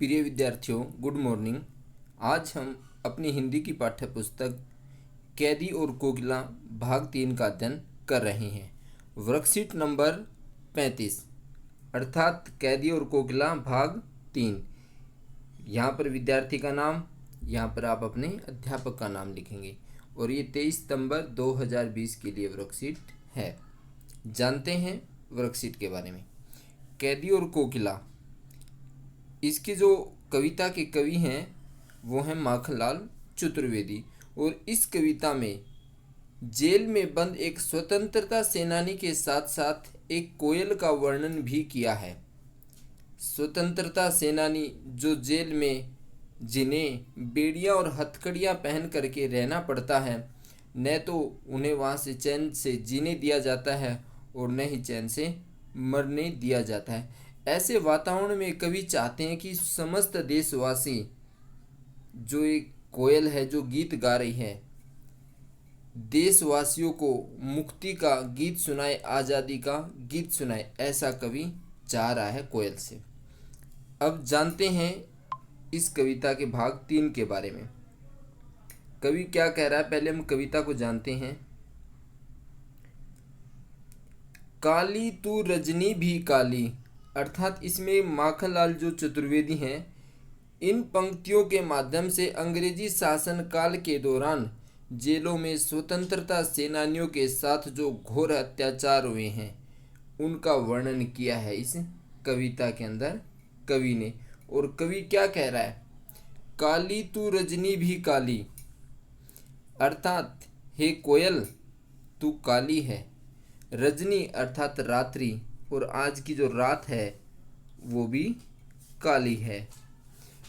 प्रिय विद्यार्थियों, good morning. आज हम अपनी हिंदी की पाठ्य पुस्तक कैदी और कोकिला भाग 3 का अध्ययन कर रहे हैं। वर्कशीट नंबर 35 अर्थात कैदी और कोकिला भाग 3। यहाँ पर विद्यार्थी का नाम, यहाँ पर आप अपने अध्यापक का नाम लिखेंगे और ये 23 सितंबर 2020 के लिए वर्कशीट है। जानते हैं वर्कशीट के बारे में। कैदी और कोकिला, इसकी जो कविता के कवि हैं वो हैं माखनलाल चतुर्वेदी। और इस कविता में जेल में बंद एक स्वतंत्रता सेनानी के साथ साथ एक कोयल का वर्णन भी किया है। स्वतंत्रता सेनानी जो जेल में, जिन्हें बेड़ियां और हथकड़ियां पहन करके रहना पड़ता है, न तो उन्हें वहाँ से चैन से जीने दिया जाता है और न ही चैन से मरने दिया जाता है। ऐसे वातावरण में कवि चाहते हैं कि समस्त देशवासी, जो एक कोयल है जो गीत गा रही है, देशवासियों को मुक्ति का गीत सुनाए, आज़ादी का गीत सुनाए, ऐसा कवि चाह रहा है कोयल से। अब जानते हैं इस कविता के भाग 3 के बारे में। कवि क्या कह रहा है, पहले हम कविता को जानते हैं। काली तू रजनी भी काली, अर्थात इसमें माखनलाल जो चतुर्वेदी हैं, इन पंक्तियों के माध्यम से अंग्रेजी शासन काल के दौरान जेलों में स्वतंत्रता सेनानियों के साथ जो घोर अत्याचार हुए हैं उनका वर्णन किया है इस कविता के अंदर कवि ने। और कवि क्या कह रहा है, काली तू रजनी भी काली, अर्थात हे कोयल तू काली है, रजनी अर्थात रात्रि, और आज की जो रात है वो भी काली है।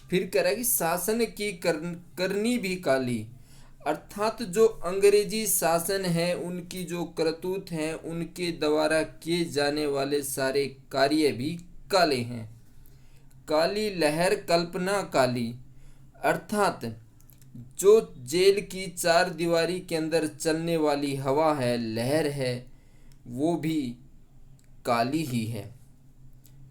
फिर कह रहा है कि शासन की करनी भी काली, अर्थात जो अंग्रेजी शासन है उनकी जो करतूत हैं, उनके द्वारा किए जाने वाले सारे कार्य भी काले हैं। काली लहर कल्पना काली, अर्थात जो जेल की चार दीवारी के अंदर चलने वाली हवा है, लहर है, वो भी काली ही है।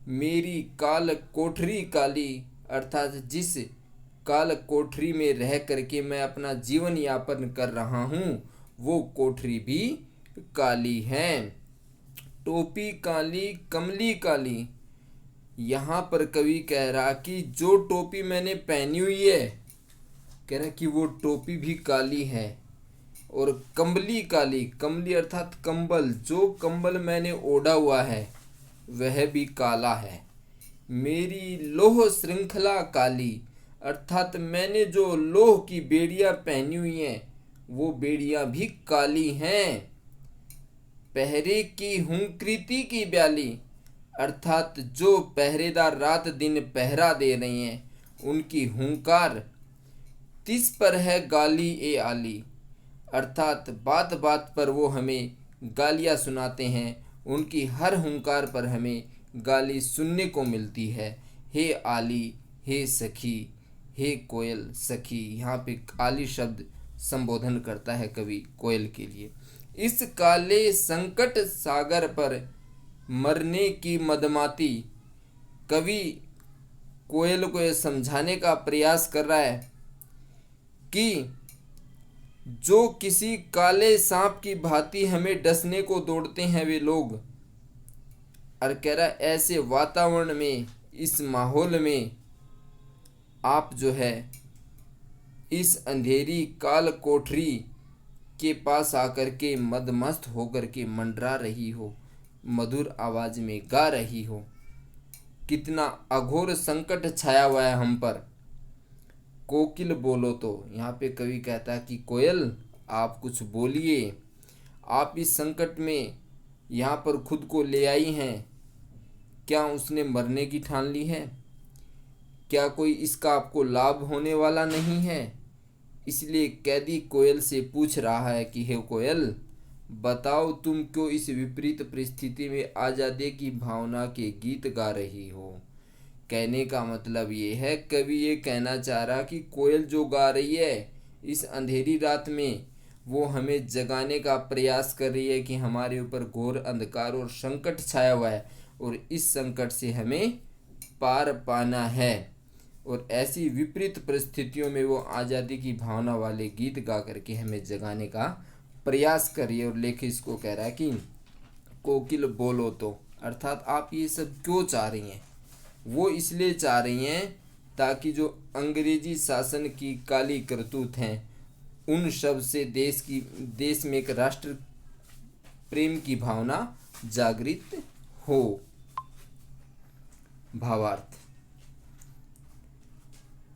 मेरी काल कोठरी काली, अर्थात जिस काल कोठरी में रह करके मैं अपना जीवन यापन कर रहा हूँ वो कोठरी भी काली है। टोपी काली कमली काली, यहाँ पर कवि कह रहा कि जो टोपी मैंने पहनी हुई है, कह रहा कि वो टोपी भी काली है। और कंबली काली, कंबली अर्थात कंबल, जो कंबल मैंने ओढ़ा हुआ है वह भी काला है। मेरी लोह श्रृंखला काली, अर्थात मैंने जो लोह की बेड़ियां पहनी हुई हैं वो बेड़ियां भी काली हैं। पहरे की हूँ कृति की ब्याली, अर्थात जो पहरेदार रात दिन पहरा दे रहे हैं उनकी हुंकार तिस पर है गाली ए आली, अर्थात बात बात पर वो हमें गालियाँ सुनाते हैं, उनकी हर हुंकार पर हमें गाली सुनने को मिलती है। हे आली, हे सखी, हे कोयल सखी, यहाँ पे आली शब्द संबोधन करता है कवि कोयल के लिए। इस काले संकट सागर पर मरने की मदमाती, कवि कोयल को यह समझाने का प्रयास कर रहा है कि जो किसी काले सांप की भांति हमें डसने को दौड़ते हैं वे लोग, और कह रहा है ऐसे वातावरण में, इस माहौल में आप जो है इस अंधेरी काल कोठरी के पास आकर के मदमस्त होकर के मंडरा रही हो, मधुर आवाज में गा रही हो। कितना अघोर संकट छाया हुआ है हम पर, कोकिल बोलो तो। यहाँ पे कवि कहता है कि कोयल आप कुछ बोलिए, आप इस संकट में यहाँ पर खुद को ले आई हैं, क्या उसने मरने की ठान ली है? क्या कोई इसका आपको लाभ होने वाला नहीं है? इसलिए कैदी कोयल से पूछ रहा है कि हे कोयल, बताओ तुम क्यों इस विपरीत परिस्थिति में आज़ादी की भावना के गीत गा रही हो। कहने का मतलब ये है, कवि ये कहना चाह रहा कि कोयल जो गा रही है इस अंधेरी रात में, वो हमें जगाने का प्रयास कर रही है कि हमारे ऊपर घोर अंधकार और संकट छाया हुआ है और इस संकट से हमें पार पाना है। और ऐसी विपरीत परिस्थितियों में वो आज़ादी की भावना वाले गीत गा करके हमें जगाने का प्रयास कर रही है। और लेखक इसको कह रहा है कि कोकिल बोलो तो, अर्थात आप ये सब क्यों चाह रही हैं? वो इसलिए चाह रही हैं ताकि जो अंग्रेजी शासन की काली करतूत हैं उन सब से देश में एक राष्ट्र प्रेम की भावना जागृत हो। भावार्थ।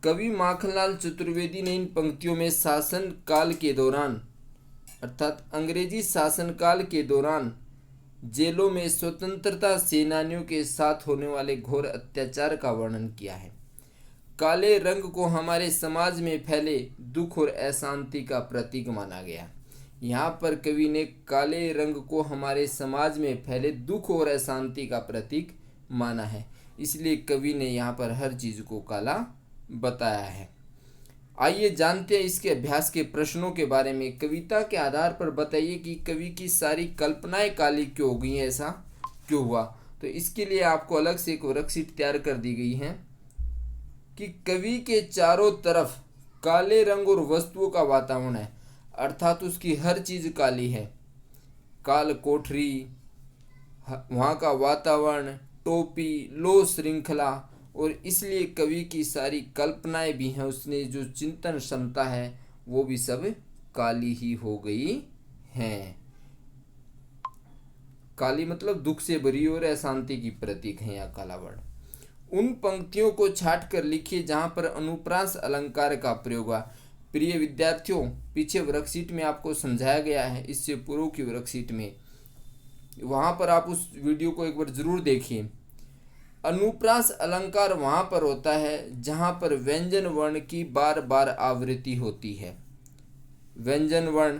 कवि माखनलाल चतुर्वेदी ने इन पंक्तियों में शासन काल के दौरान, अर्थात अंग्रेजी शासन काल के दौरान जेलों में स्वतंत्रता सेनानियों के साथ होने वाले घोर अत्याचार का वर्णन किया है। काले रंग को हमारे समाज में फैले दुख और अशांति का प्रतीक माना गया। यहाँ पर कवि ने काले रंग को हमारे समाज में फैले दुख और अशांति का प्रतीक माना है, इसलिए कवि ने यहाँ पर हर चीज़ को काला बताया है। आइए जानते हैं इसके अभ्यास के प्रश्नों के बारे में। कविता के आधार पर बताइए कि कवि की सारी कल्पनाएं काली क्यों हो गई हैं, ऐसा क्यों हुआ। तो इसके लिए आपको अलग से एक वर्कशीट तैयार कर दी गई है कि कवि के चारों तरफ काले रंग और वस्तुओं का वातावरण है, अर्थात उसकी हर चीज़ काली है। काल कोठरी, वहाँ का वातावरण, टोपी, लो श्रृंखला, और इसलिए कवि की सारी कल्पनाएं भी हैं, उसने जो चिंतन क्षमता है वो भी सब काली ही हो गई हैं। काली मतलब दुख से भरी और अशांति की प्रतीक है यहाँ काला वर्ण। उन पंक्तियों को छाट कर लिखिए जहाँ पर अनुप्रास अलंकार का प्रयोग हुआ। प्रिय विद्यार्थियों, पीछे वर्कशीट में आपको समझाया गया है, इससे पूर्व की वर्कशीट में, वहाँ पर आप उस वीडियो को एक बार जरूर देखिए। अनुप्रास अलंकार वहाँ पर होता है जहाँ पर व्यंजन वर्ण की बार बार आवृत्ति होती है। व्यंजन वर्ण,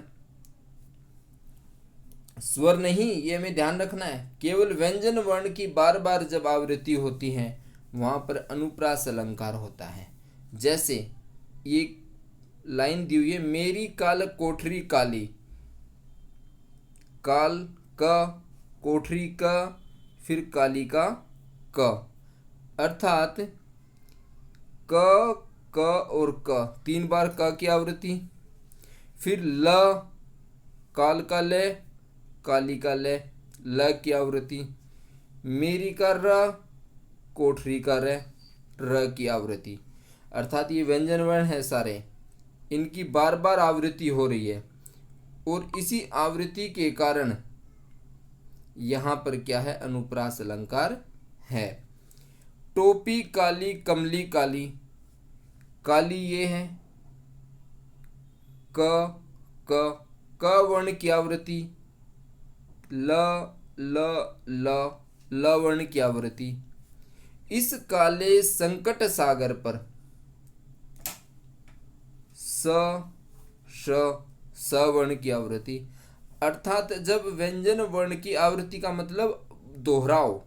स्वर नहीं, ये हमें ध्यान रखना है, केवल व्यंजन वर्ण की बार बार जब आवृत्ति होती है वहाँ पर अनुप्रास अलंकार होता है। जैसे ये लाइन दी हुई है, मेरी काल कोठरी काली, काल का, कोठरी का, फिर काली का क, अर्थात क, क और क, 3 बार क की आवृत्ति, फिर ल, काल का ल, काली का ल, ल की आवृत्ति, मेरी का र, कोठरी का र, र की आवृत्ति। अर्थात ये व्यंजन वर्ण है सारे, इनकी बार बार आवृत्ति हो रही है और इसी आवृत्ति के कारण यहाँ पर क्या है, अनुप्रास अलंकार है। टोपी काली, कमली काली, काली ये है, क वर्ण की आवृत्ति, ल वर्ण की आवृत्ति। इस काले संकट सागर पर स वर्ण की आवृत्ति, अर्थात जब व्यंजन वर्ण की आवृत्ति का मतलब दोहराव,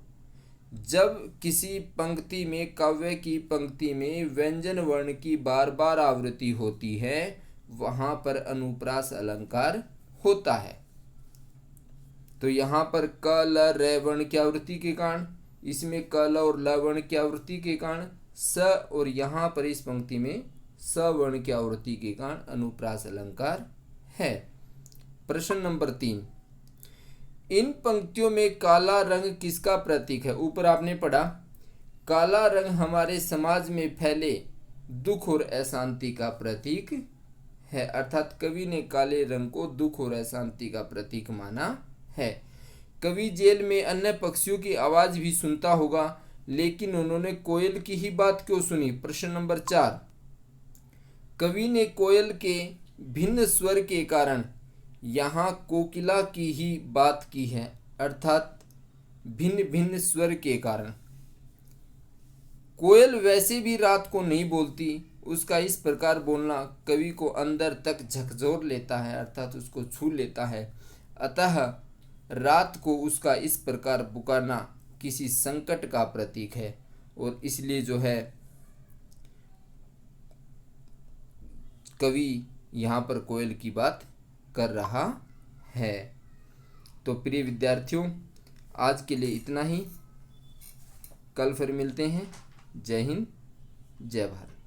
जब किसी पंक्ति में, काव्य की पंक्ति में व्यंजन वर्ण की बार बार आवृत्ति होती है वहां पर अनुप्रास अलंकार होता है। तो यहाँ पर क ल र वर्ण की आवृत्ति के कारण, इसमें क ल और ल वर्ण की आवृत्ति के कारण स, और यहाँ पर इस पंक्ति में स वर्ण की आवृत्ति के कारण अनुप्रास अलंकार है। प्रश्न नंबर 3, इन पंक्तियों में काला रंग किसका प्रतीक है? ऊपर आपने पढ़ा काला रंग हमारे समाज में फैले दुख और अशांति का प्रतीक है, अर्थात कवि ने काले रंग को दुख और अशांति का प्रतीक माना है। कवि जेल में अन्य पक्षियों की आवाज भी सुनता होगा, लेकिन उन्होंने कोयल की ही बात क्यों सुनी? प्रश्न नंबर 4, कवि ने कोयल के भिन्न स्वर के कारण यहाँ कोकिला की ही बात की है, अर्थात भिन्न भिन्न स्वर के कारण। कोयल वैसे भी रात को नहीं बोलती, उसका इस प्रकार बोलना कवि को अंदर तक झकझोर लेता है, अर्थात उसको छू लेता है। अतः रात को उसका इस प्रकार पुकारना किसी संकट का प्रतीक है, और इसलिए जो है कवि यहाँ पर कोयल की बात कर रहा है। तो प्रिय विद्यार्थियों, आज के लिए इतना ही, कल फिर मिलते हैं। जय हिंद, जय भारत।